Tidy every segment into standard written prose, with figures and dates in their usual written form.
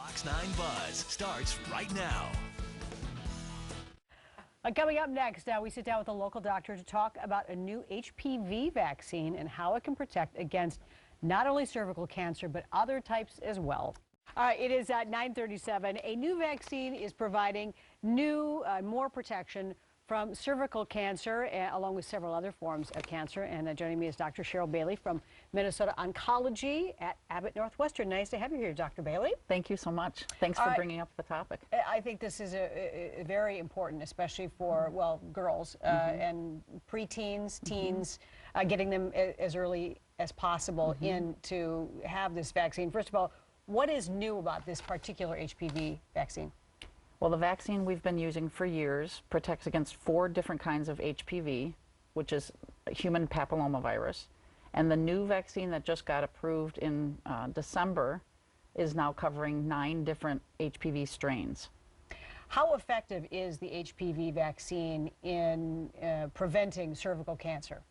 Fox 9 Buzz starts right now. Coming up next, we sit down with a local doctor to talk about a new HPV vaccine and how it can protect against not only cervical cancer, but other types as well. It is at 9:37. A new vaccine is providing new, more protection from cervical cancer, along with several other forms of cancer. And joining me is Dr. Cheryl Bailey from Minnesota Oncology at Abbott Northwestern. Nice to have you here, Dr. Bailey. Thank you so much. Thanks for bringing up the topic. I think this is a very important, especially for, well, girls and preteens, teens, getting them as early as possible in to have this vaccine. First of all, what is new about this particular HPV vaccine? Well, the vaccine we've been using for years protects against 4 different kinds of HPV, which is human papillomavirus. And the new vaccine that just got approved in December is now covering 9 different HPV strains. How effective is the HPV vaccine in preventing cervical cancer?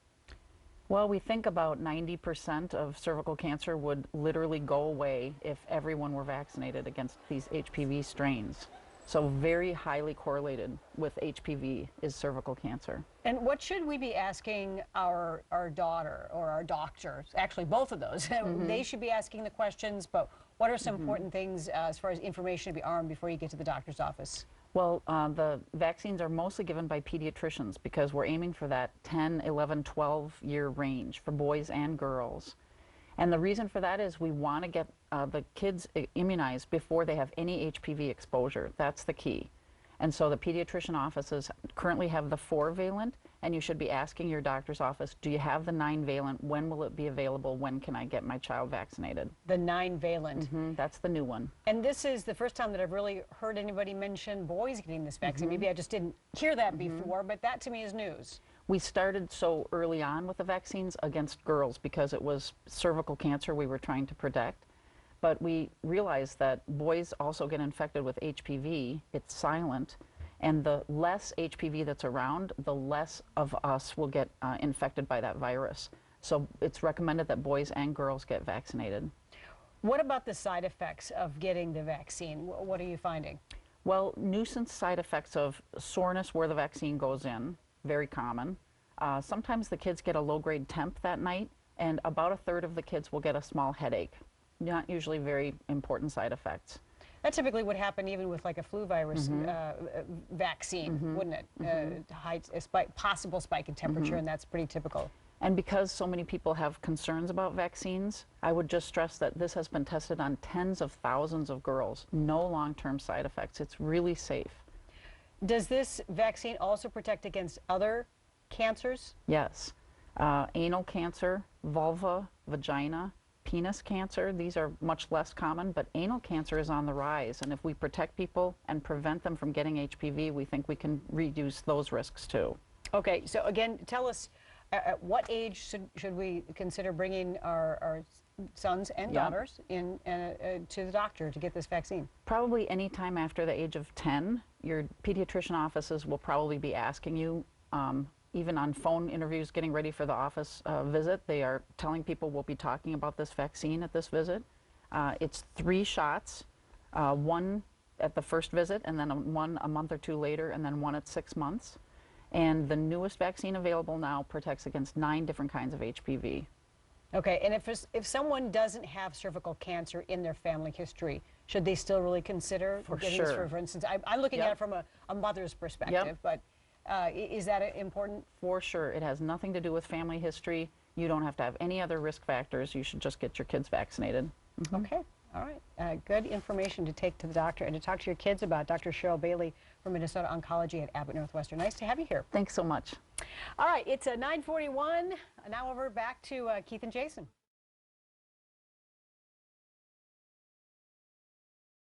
Well, we think about 90% of cervical cancer would literally go away if everyone were vaccinated against these HPV strains. So very highly correlated with HPV is cervical cancer. And what should we be asking our daughter or our doctor? Actually, both of those. They should be asking the questions, but what are some important things as far as information to be armed before you get to the doctor's office? Well, the vaccines are mostly given by pediatricians because we're aiming for that 10, 11, 12-year range for boys and girls. And the reason for that is we want to get the kids immunized before they have any HPV exposure. That's the key. And so the pediatrician offices currently have the 4-valent, and you should be asking your doctor's office, do you have the 9-valent? When will it be available? When can I get my child vaccinated? The 9-valent. That's the new one. And this is the first time that I've really heard anybody mention boys getting this vaccine. Maybe I just didn't hear that before, but that to me is news. We started so early on with the vaccines against girls because it was cervical cancer we were trying to protect. But we realized that boys also get infected with HPV. It's silent. And the less HPV that's around, the less of us will get infected by that virus. So it's recommended that boys and girls get vaccinated. What about the side effects of getting the vaccine? What are you finding? Well, nuisance side effects of soreness where the vaccine goes in, very common. Sometimes the kids get a low-grade temp that night, and about 1/3 of the kids will get a small headache. Not usually very important side effects. That typically would happen even with like a flu virus vaccine, wouldn't it? Possible spike in temperature, and that's pretty typical. And because so many people have concerns about vaccines, I would just stress that this has been tested on tens of thousands of girls. No long-term side effects. It's really safe. Does this vaccine also protect against other cancers? Yes. Anal cancer, vulva, vagina, penis cancer, these are much less common, but anal cancer is on the rise. And if we protect people and prevent them from getting HPV, we think we can reduce those risks too. Okay, so again, tell us, at what age should we consider bringing our sons and daughters in to the doctor to get this vaccine? Probably any time after the age of 10. Your pediatrician offices will probably be asking you, even on phone interviews getting ready for the office visit, they are telling people we'll be talking about this vaccine at this visit. It's 3 shots, 1 at the first visit, and then one a month or 2 later, and then 1 at 6 months. And the newest vaccine available now protects against 9 different kinds of HPV. Okay, and if someone doesn't have cervical cancer in their family history, should they still really consider getting this? For instance, I'm looking at it from a mother's perspective, but is that important? For sure. It has nothing to do with family history. You don't have to have any other risk factors. You should just get your kids vaccinated. Okay. All right. Good information to take to the doctor and to talk to your kids about. Dr. Cheryl Bailey from Minnesota Oncology at Abbott Northwestern. Nice to have you here. Thanks so much. All right. It's 9:41. Now over back to Keith and Jason.